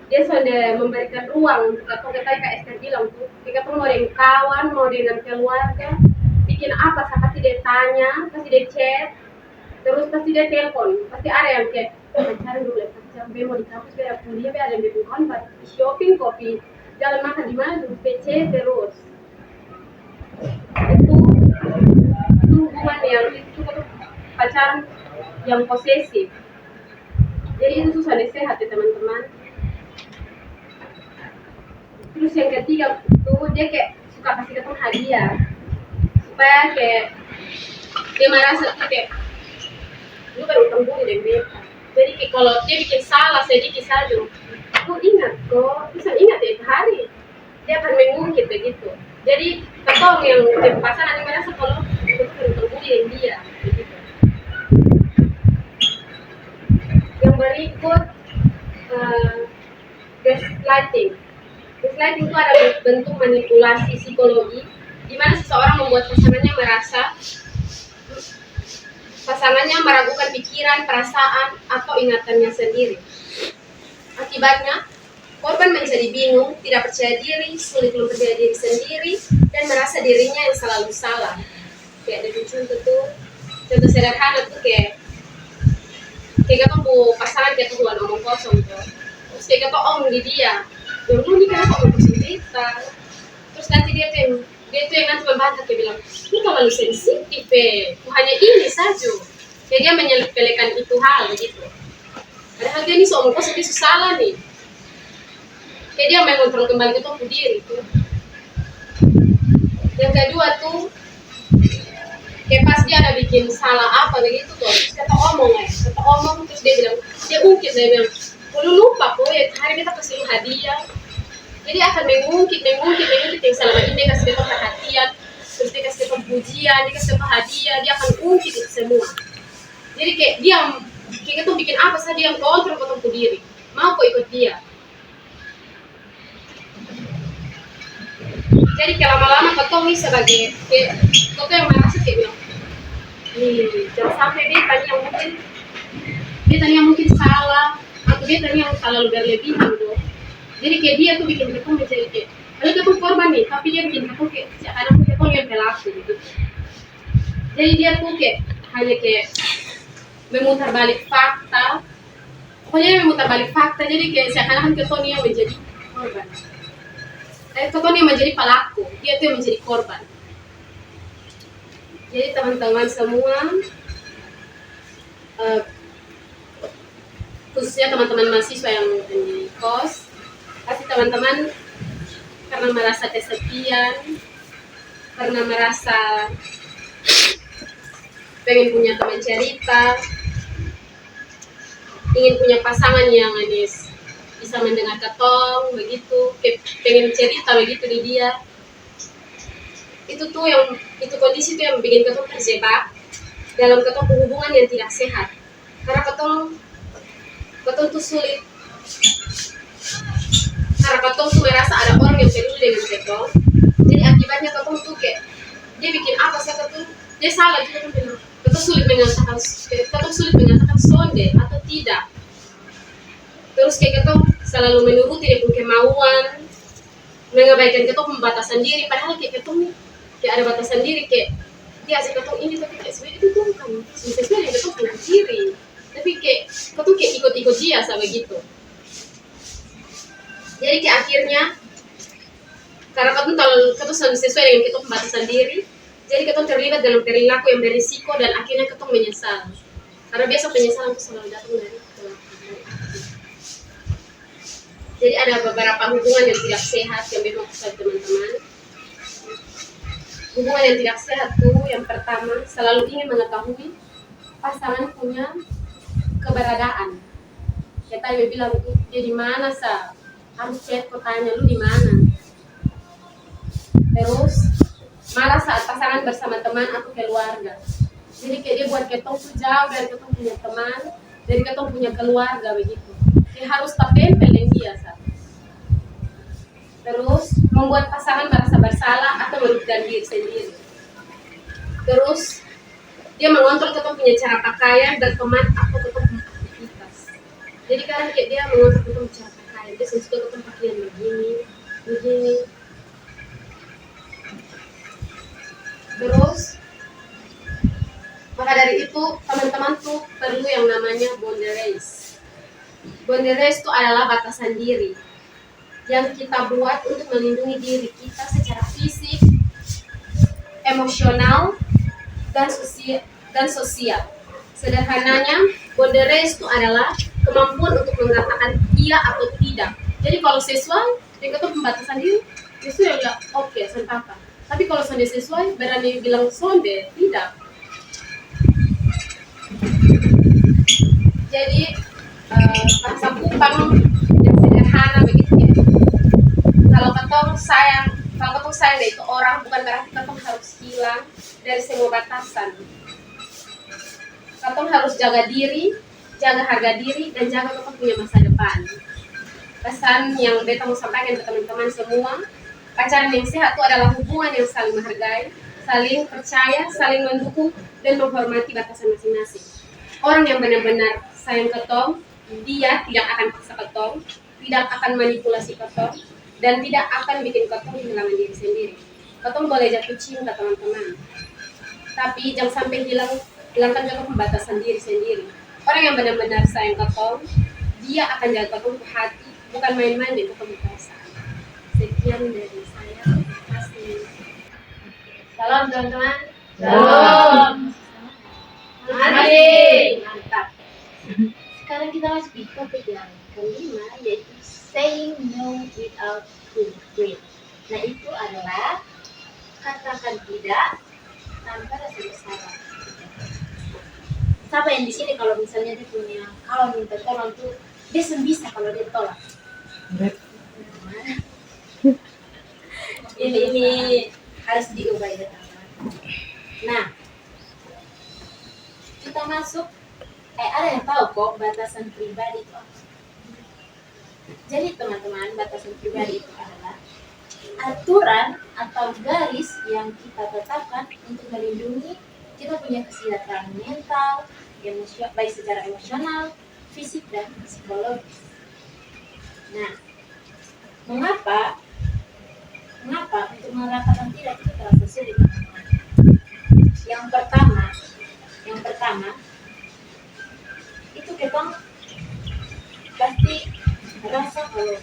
dia sudah memberikan ruang atau kayak Esther bilang tuh, jika pun mau dengan kawan, mau dengan keluarga, bikin apa, saya pasti dia tanya, pasti dia chat, terus pasti dia telepon, pasti ada yang kayak pacaran dulu, pacaran mau di kampus, biar kuliah, biar ada yang bikin kontak, shopping, kopi, jalan makan di mana tuh, PC terus. Itu hubungan yang itu pacaran yang posesif. Jadi itu susah disehat ya teman-teman. Terus yang ketiga tuh dia kayak suka kasih ketemu hadiah supaya kayak dia merasa kayak lu baru utang budi deh beta. Jadi kayak kalau dia bikin salah sedikit saja, aku ingat kok, bisa ingat ya hari dia akan mengungkit begitu. Jadi ketong yang pasangan yang merasa kalau itu baru utang budi dengan dia begitu. Yang berikut gaslighting. Gaslighting itu adalah bentuk manipulasi psikologi di mana seseorang membuat pasangannya meragukan pikiran, perasaan, atau ingatannya sendiri. Akibatnya, korban menjadi bingung, tidak percaya diri, sulit mempercayai diri sendiri, dan merasa dirinya yang selalu salah. Kayak ada contoh sederhana tuh kayak kita bu pasangan kita tuh omong kosong tuh, terus kayak kita omong di dia. Yang dulu nih kenapa omong kosong kita? Terus nanti dia tuh yang nanti membantah, dia bilang, ini terlalu sensitif hanya ini saja. Jadi dia menyepelekan itu hal begitu. Padahal dia ini seomong kosong, dia salah nih. Jadi dia mengontrol kembali ke diri tuh. Yang kedua tuh, kayak pas dia ada bikin salah apa begitu tuh, terus kata omong terus dia bilang, dia ungkit, dia bilang, lu lupa kok ya hari kita kasih lu hadiah. Jadi akan mengungkit yang selama ini dia kasih kita perhatian, terus dia kasih kita pujian, dia kasih kita hadiah, dia akan ungkit itu semua. Jadi kayak dia tuh bikin apa saja yang kontrol ke diri, mau kok ikut dia. Jadi lama-lama ketong nih sebagai ketong yang merasa kayak bilang, jangan sampai dia tanya yang mungkin salah, atau dia tanya yang selalu berlebihan tuh. Jadi kayak dia tuh bikin ketong menjadi kayak, kalau ketong korban nih, tapi dia bikin ketong kayak seakan-akan ketong yang pelaku gitu. Jadi dia tuh kayak hanya kayak memutar balik fakta, jadi kayak seakan-akan ketong yang menjadi korban. Ketong yang menjadi pelaku, dia tuh yang menjadi korban. Jadi teman-teman semua, khususnya teman-teman mahasiswa yang di kos, pasti teman-teman karena merasa kesepian, karena merasa pengen punya teman cerita, ingin punya pasangan yang bisa mendengar ketong begitu, pengen cerita begitu di dia. Itu kondisi tuh yang bikin ketong terjebak dalam ketong hubungan yang tidak sehat. Karena ketong tuh sulit. Karena ketong tuh merasa ada orang yang peduli dengan ketong. Jadi akibatnya ketong tuh kayak dia bikin apa sih ketong, dia salah juga kan bilang. Ketong sulit mengatakan sonde atau tidak. Terus kayak ketong selalu menuruti dia punya kemauan, mengabaikan ketong pembatasan diri. Padahal kayak ketong nih kayak ada batasan diri, kayak dia asik ketong ini, tapi kayak sebenarnya itu tuh bukan sesuai yang ketong punya diri, tapi kayak ketong kayak ikut dia sama gitu. Jadi ke akhirnya karena katong selalu sesuai dengan kita pembatasan diri, jadi katong terlibat dalam perilaku yang berisiko dan akhirnya katong menyesal. Karena biasa penyesalan itu selalu datang dari jadi ada beberapa hubungan yang tidak sehat yang memang saya teman-teman. Hubungan yang tidak sehat tuh yang pertama selalu ingin mengetahui pasangan punya keberadaan. Ya tadi bilang itu dia di mana sa, harus chat kok tanya lu di mana. Terus marah saat pasangan bersama teman atau keluarga. Jadi kayak dia buat ketong tuh jauh dari ketong punya teman, dari ketong punya keluarga begitu. Dia harus tempel dengan dia sa. Terus membuat pasangan merasa bersalah atau merugikan diri sendiri. Terus dia mengontrol ketong punya cara pakaian dan teman atau ketong punya aktivitas. Jadi kadang kayak dia mengontrol ketong cara pakaian, dia suka ketong pakaian begini. Terus maka dari itu teman-teman tuh perlu yang namanya boundaries. Boundaries itu adalah batasan diri yang kita buat untuk melindungi diri kita secara fisik, emosional, dan sosial. Sederhananya, boundaries itu adalah kemampuan untuk mengatakan iya atau tidak. Jadi kalau sesuai dengan pembatasan diri, justru ya bilang oke, santapa. Tapi kalau sudah sesuai, berani bilang sonde, tidak. Jadi bahasa kupang yang sederhana begitu ya. Kalau ketong sayang dari itu orang, bukan berarti ketong harus hilang dari semua batasan. Ketong harus jaga diri, jaga harga diri, dan jaga ketong punya masa depan. Pesan yang beta mau sampaikan ke teman-teman semua, pacaran yang sehat itu adalah hubungan yang saling menghargai, saling percaya, saling mendukung, dan menghormati batasan masing-masing. Orang yang benar-benar sayang ketong, dia tidak akan paksa ketong, tidak akan manipulasi ketong, dan tidak akan bikin ketong kehilangan diri sendiri. Ketong boleh jatuh cinta teman-teman, tapi jangan sampai hilangkan ketong pembatasan diri sendiri. Orang yang benar-benar sayang ketong, dia akan jaga ketong ke hati, bukan main-main dengan ketong perasaan. Sekian dari saya, terima kasih. Salam teman-teman. Salam. Mari. Mantap. Sekarang kita masuk di topik yang kelima, yaitu saying no without regret. Nah, itu adalah katakan tidak tanpa rasa bersalah. Siapa yang di sini kalau misalnya dia punya kawan minta tolong tuh dia bisa kalau dia tolak. Ini harus diubah ya teman. Nah, kita masuk. Ada yang tahu kok batasan pribadi itu apa? Jadi teman-teman, batasan pribadi itu adalah aturan atau garis yang kita tetapkan untuk melindungi kita punya kesejahteraan mental, baik secara emosional, fisik, dan psikologis. Nah, mengapa untuk menerapkan tidak itu terasa sulit? Yang pertama itu kita pasti rasa kalau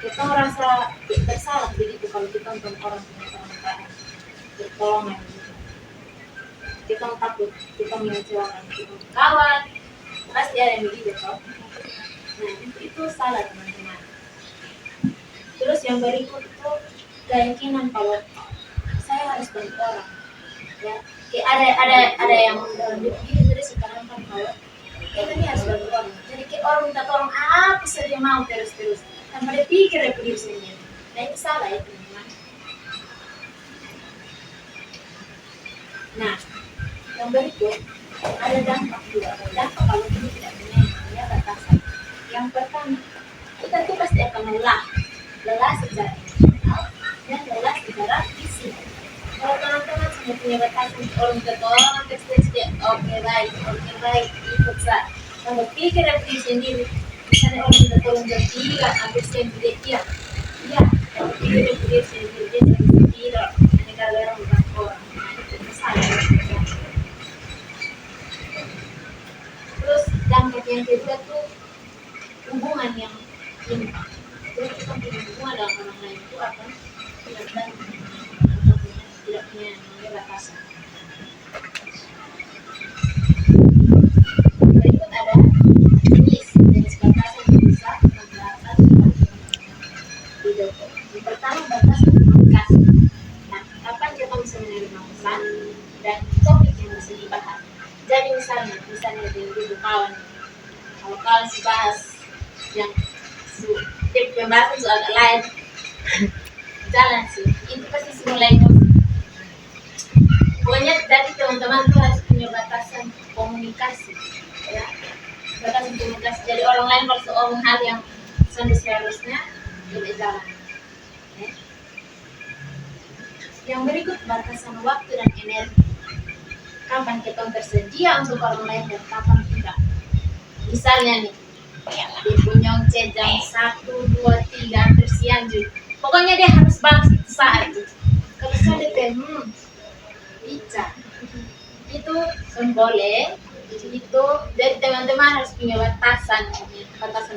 kita merasa bersalah begitu kalau kita nonton orang punya orang bertolongan gitu. Kita takut kita mengecewakan kita kawan, pasti ada yang begitu toh. Nah itu salah teman-teman. Terus yang berikut itu keyakinan kalau saya harus bantu orang, ya. Kayak ada yang dalam diri dari sekarang kan kalau kita ini harus bantu orang. Jadi kayak orang minta tolong apa saja mau terus tanpa dia pikir dari diri sendiri. Nah itu salah ya teman-teman. Nah yang berikut ada dampak juga. Dampak kalau kita tidak punya batasan. Yang pertama, kita tuh pasti akan lelah secara emosional dan lelah secara fisik. Kalau teman-teman sudah punya batasan, orang ketolong teks dia oke baik ikut sa. Kalau pikir dari diri sendiri, misalnya orang minta tolong jam 3, habis jam 3 iya. Kalau pikir dari diri sendiri dia tidak hanya gara-gara bukan orang. Nah itu masalah. Terus dampak yang kedua tuh hubungan yang timpang. punya hubungan dengan orang lain itu akan tidak baik atau tidak punya namanya batasan. Berikut ada jenis batasan yang bisa terdapat di doku. Yang pertama, batasan komunikasi. Nah, kapan kita bisa menerima pesan dan topik yang bisa dibahas. Jadi misalnya di grup kawan, kalau kawan si bahas yang tip pembahasan soal lain, jalan sih, itu pasti mulai emosi. Pokoknya dari teman-teman tuh harus punya batasan komunikasi, ya. Batasan komunikasi. Jadi orang lain kalau seorang hal yang seharusnya tidak jalan. Ya. Yang berikut, batasan waktu dan energi. Kapan kita tersedia untuk orang lain dan kapan tidak. Misalnya nih, dia punya chat jam 1, 2, 3 tersian juga. Pokoknya dia harus balas itu saat itu. Kalau saya bisa, itu boleh. Itu dari teman-teman harus punya batasan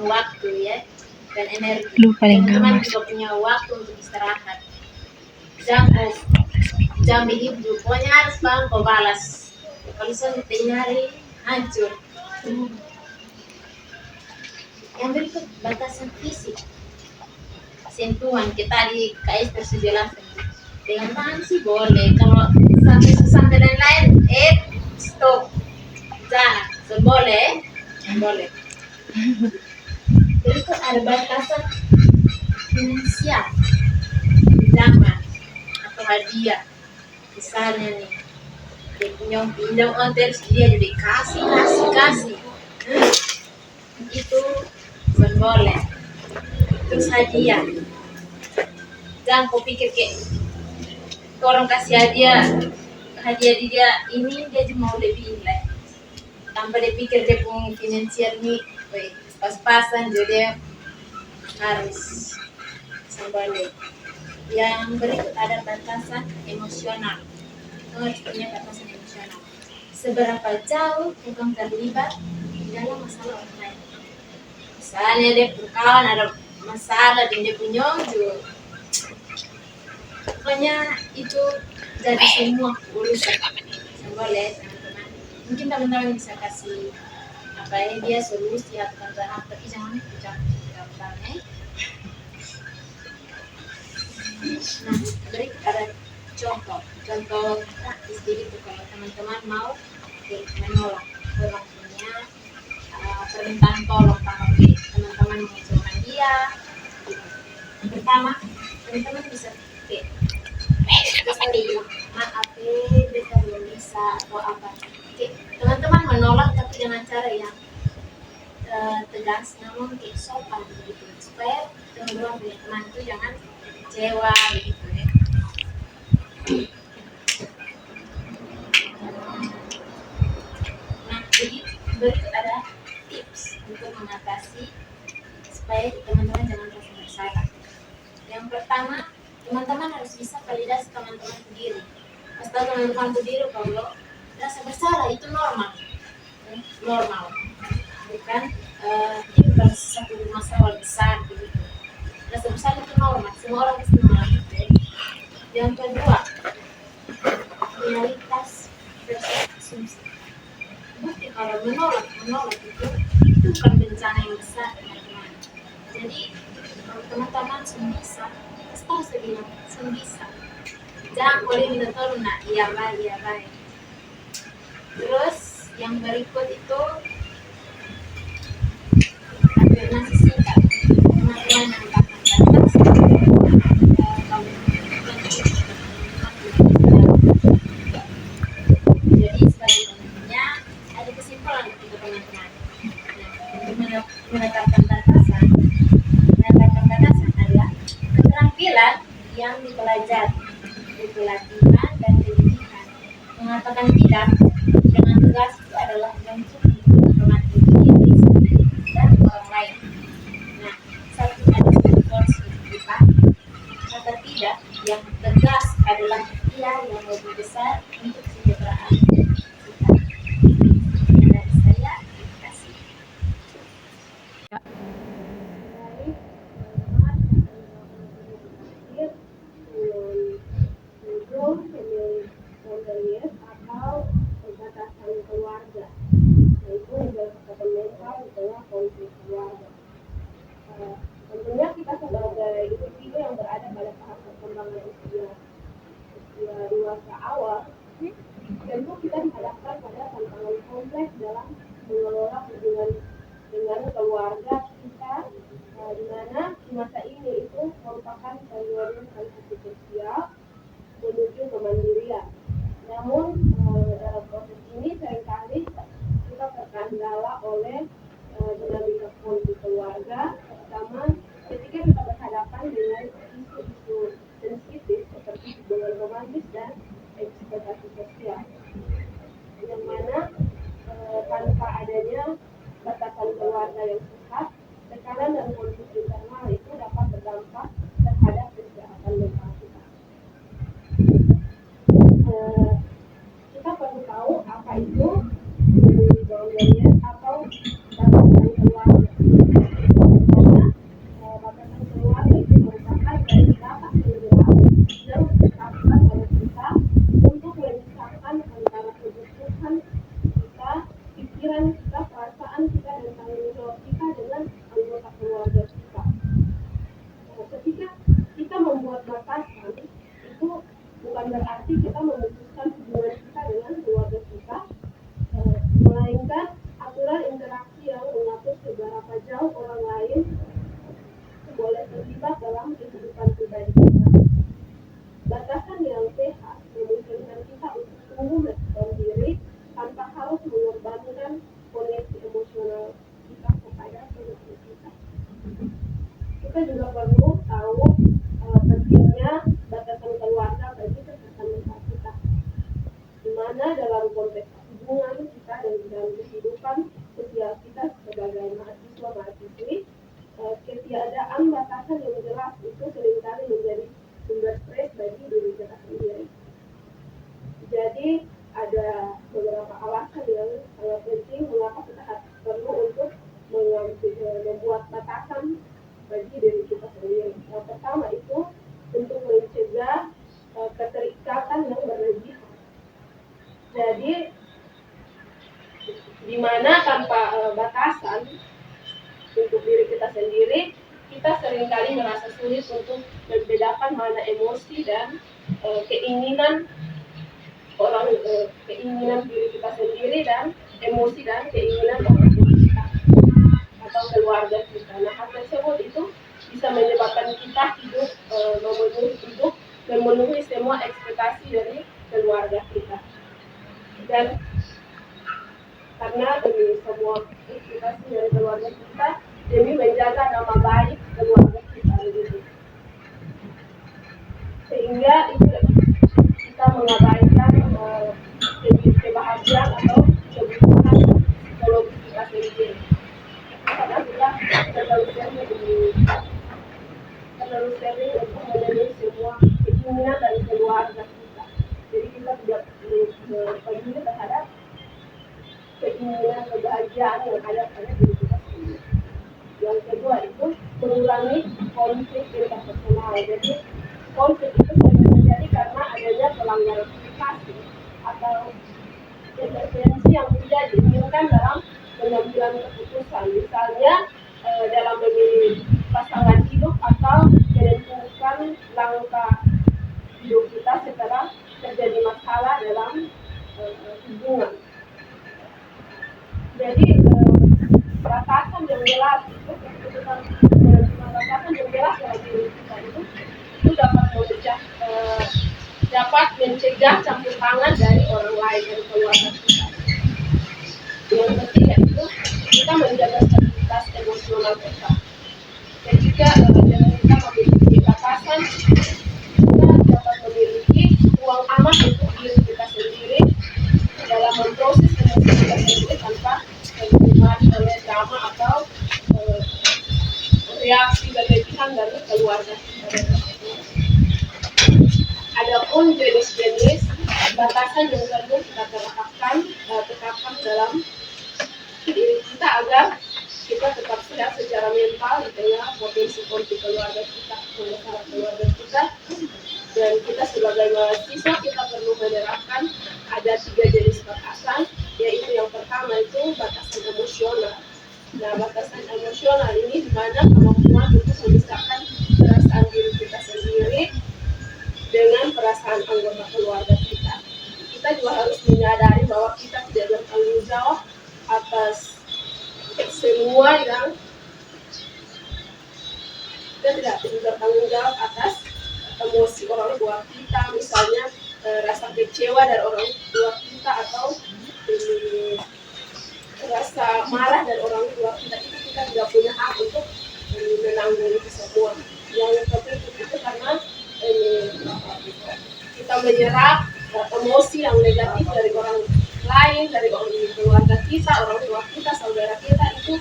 waktu ya dan energi. Teman-teman juga punya waktu untuk istirahat. Jam hidup, pokoknya harus bangun kau balas. Kalau saya hari hancur. Yang berikut, batasan fisik. Sentuhan, kita di KS tersejelaskan. Dengan tangan sih boleh, kalau sampai dan lain, stop. Jangan, boleh. Berikut ada batasan finansial, pinjaman atau hadiah. Misalnya nih, dia punya pinjam terus dia jadi kasih. Itu boleh. Terus hadiah, jangan kau pikir kayak orang kasih hadiah dia ini dia cuma mau lebih nilai tanpa dia pikir dia punya finansial nih pas-pasan, jadi harus boleh. Yang berikut ada batasan emosional. Harus punya batasan emosional. Seberapa jauh engkau terlibat dalam masalah orang lain. Misalnya dia berkawan ada masalah dan dia punya pokoknya itu jadi semua urusan. Boleh teman-teman. Mungkin teman-teman bisa kasih dia solusi atau apa, tapi jangan gampang. Nah, berikut ada contoh praktis. Jadi kalau teman-teman mau menolak punya permintaan tolong tapi teman-teman mengusulkan dia. Yang pertama, teman-teman bisa maaf beta belum bisa atau apa. Teman-teman menolak tapi dengan cara yang tegas namun sopan begitu, supaya teman-teman itu jangan kecewa begitu ya. Nah, jadi berikut ada tips untuk mengatasi supaya teman-teman jangan merasa bersalah. Yang pertama, teman-teman harus bisa validasi teman-teman sendiri. Pasti teman-teman sendiri kalau rasa bersalah itu normal, bukan bukan satu masalah besar begitu. Rasa bersalah itu normal, semua orang pasti mengalami. Yang kedua, realitas versus asumsi. Bukti kalau menolak itu bukan bencana yang besar, teman-teman. Jadi kalau teman-teman bisa, pasti harus bilang bisa. Jangan boleh minta tolong, iya baik. Terus yang berikut itu afirmasi singkat. Teman-teman yang mengatakan batas, jadi sebagai contohnya ada kesimpulan untuk teman-teman. Untuk menetapkan batasan adalah keterampilan yang dipelajari, pelatihan dan pendidikan. Mengatakan tidak dengan tegas itu adalah bentuk menghormati diri sendiri dan orang lain. Nah, satu ada porsi kita. Kata tidak yang tegas adalah iya yang lebih besar untuk kesejahteraan kita. Dari saya, terima kasih. Tentunya kita sebagai individu yang berada pada tahap perkembangan usia dewasa awal, tentu kita dihadapkan pada tantangan kompleks dalam mengelola hubungan dengan keluarga kita, di mana di masa ini itu merupakan periode transisi sosial menuju kemandirian. Namun dalam proses ini seringkali kita terkendala oleh dinamika politik keluarga, terutama ketika kita berhadapan dengan isu-isu sensitif seperti hubungan romantis dan ekspektasi sosial, yang mana tanpa adanya batasan keluarga yang sehat, tekanan dan konflik internal itu dapat berdampak terhadap kesehatan mental kita. Kita perlu tahu apa itu boundaries atau batasan keluarga. Karena batasan keluarga itu merupakan garis batas yang jelas yang ditetapkan oleh kita untuk memisahkan antara kebutuhan kita, pikiran kita, perasaan kita, dan tanggung jawab kita dengan anggota keluarga kita. Ketika kita membuat batasan, itu bukan berarti kita memutuskan hubungan kita dengan keluarga kita, melainkan aturan interaksi yang mengatur seberapa jauh orang lain boleh terlibat dalam kehidupan pribadi kita. Batasan yang sehat memungkinkan kita untuk tumbuh mandiri tanpa harus mengorbankan koneksi emosional kita kepada keluarga kita. Kita juga perlu tahu pentingnya batasan keluarga bagi kesehatan mental kita, di mana dalam konteks hubungan kita dan dalam kehidupan sosial kita sebagai mahasiswa-mahasiswi, ketiadaan batasan yang jelas itu seringkali menjadi sumber stres bagi diri kita sendiri. Jadi ada beberapa alasan yang sangat penting mengapa kita perlu untuk membuat batasan bagi diri kita sendiri. Yang pertama itu untuk mencegah keterikatan yang berlebihan. Jadi di mana tanpa batasan untuk diri kita sendiri, kita seringkali merasa sulit untuk membedakan mana emosi dan keinginan diri kita sendiri dan emosi dan keinginan orang tua kita atau keluarga kita. Nah, hal tersebut itu bisa menyebabkan kita memenuhi semua ekspektasi dari keluarga kita. Dan karena demi semua ekspektasi dari keluarga kita, demi menjaga nama baik keluarga kita begitu. Sehingga itu kita mengabaikan kebahagiaan atau kebutuhan psikologis kita sendiri. Karena kita terlalu sering untuk memenuhi semua keinginan dari keluarga kita. Jadi kita tidak peduli terhadap keinginan kebahagiaan yang ada pada diri kita sendiri. Yang kedua itu mengurangi konflik interpersonal. Jadi konflik itu sering terjadi karena adanya pelanggaran privasi atau intervensi yang tidak diinginkan dalam pengambilan keputusan. Misalnya dalam memilih pasangan hidup atau menentukan langkah hidup kita setelah terjadi masalah dalam hubungan. Jadi batasan yang jelas itu batasan yang jelas dalam diri kita itu dapat mencegah campur tangan dari orang lain dari keluarga kita. Yang ketiga itu kita menjaga stabilitas emosional kita. Ketika dengan kita memiliki batasan, kita dapat memiliki ruang aman untuk diri kita sendiri dalam memproses emosi kita sendiri tanpa terlibat oleh drama atau reaksi berlebihan dari keluarga kita. Adapun jenis-jenis batasan yang perlu kita tetapkan dalam diri kita agar kita tetap sehat secara mental di tengah potensi konflik keluarga kita, masalah keluarga kita. Dan kita sebagai mahasiswa kita perlu menerapkan ada 3 jenis batasan, yaitu yang pertama itu batasan emosional. Nah, batasan emosional ini di mana kemampuan untuk memisahkan perasaan diri kita sendiri dengan perasaan anggota keluarga kita. Kita juga harus menyadari bahwa kita tidak bertanggung jawab atas semua yang kita tidak bertanggung jawab atas emosi orang tua kita, misalnya rasa kecewa dari orang tua kita atau rasa marah dari orang tua kita, itu kita tidak punya hak untuk menanggung itu semua. Yang penting itu karena kita menyerap emosi yang negatif dari orang lain, dari orang keluarga kita, orang tua kita, saudara kita, itu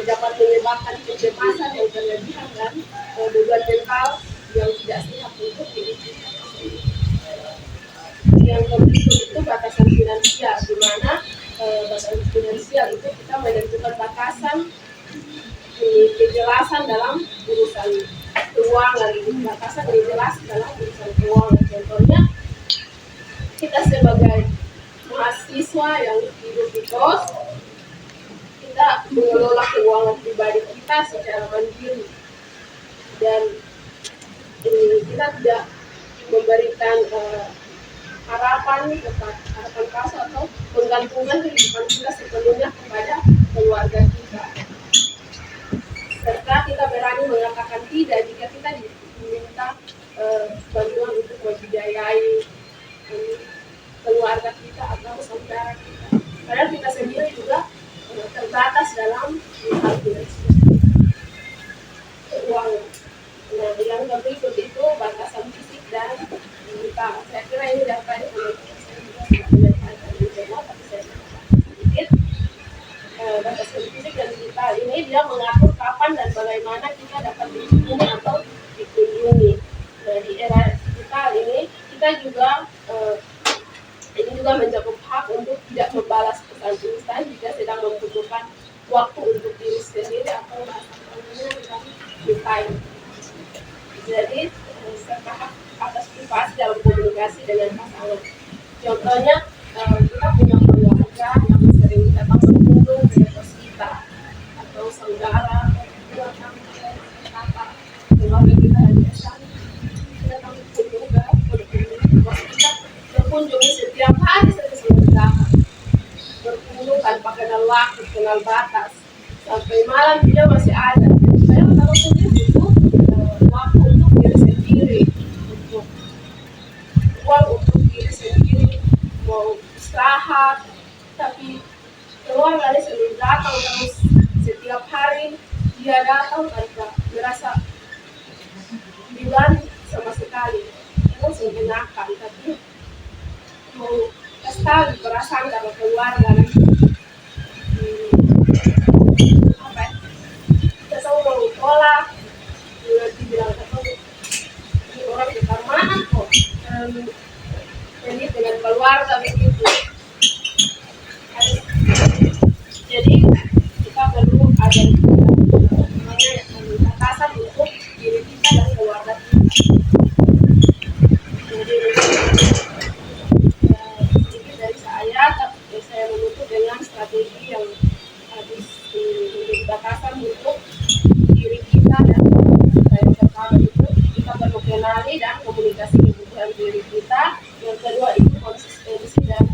dapat menyebabkan kecemasan yang berlebihan dan beban mental yang tidak sehat untuk diri kita. Yang berikut itu batasan finansial, di mana batasan finansial itu kita menentukan batasan kejelasan dalam urusan keuangan, batasan yang jelas dalam urusan keuangan. Contohnya, kita sebagai mahasiswa yang hidup di kos, kita mengelola keuangan pribadi kita secara mandiri, dan kita tidak memberikan harapan palsu atau menggantungkan kehidupan kita sepenuhnya kepada keluarga kita. Serta kita berani mengatakan tidak jika kita diminta bantuan untuk membiayai keluarga kita atau saudara kita. Padahal kita sendiri juga terbatas dalam hal keuangan. Nah, yang berikut itu batasan fisik dan mental. Saya kira ini dapat saya juga sudah menyampaikan di semua, tapi saya sedikit. Batasan fisik dan mental ini dia mengatur kapan dan bagaimana kita dapat dikunjungi atau dikunjungi. Nah, di era digital ini kita juga ini juga mencakup hak untuk tidak membalas pesan instan jika sedang membutuhkan waktu untuk diri sendiri atau bahasa me time. Jadi serta hak atas privasi dalam komunikasi dengan pasangan. Contohnya, kita punya keluarga yang sering datang berkunjung ke kos kita, atau saudara, atau keluarga kita yang biasa datang berkunjung ke kos kita, berkunjungi setiap hari selama berkunjung tanpa kenal waktu, kenal batas, sampai malam dia masih ada. Saya kalau sendiri itu waktu untuk diri sendiri, untuk uang untuk diri sendiri, mau istirahat, tapi keluarga dia selalu datang terus setiap hari, dia datang tanpa merasa dibantu sama sekali. Terus mengenakan, tapi mau kastali perasaan dari keluarga. Kita tahu mau sekolah, dibilang ketemu ini orang dekat mana kok, jadi dengan keluarga begitu. Jadi kita perlu ada batasan untuk diri kita dan keluarga kita. Jadi sedikit dari saya menutup dengan strategi yang habis menjadi batasan untuk diri kita. Dan yang pertama itu kita perlu kenali dan komunikasi kebutuhan diri kita. Yang kedua itu konsistensi dan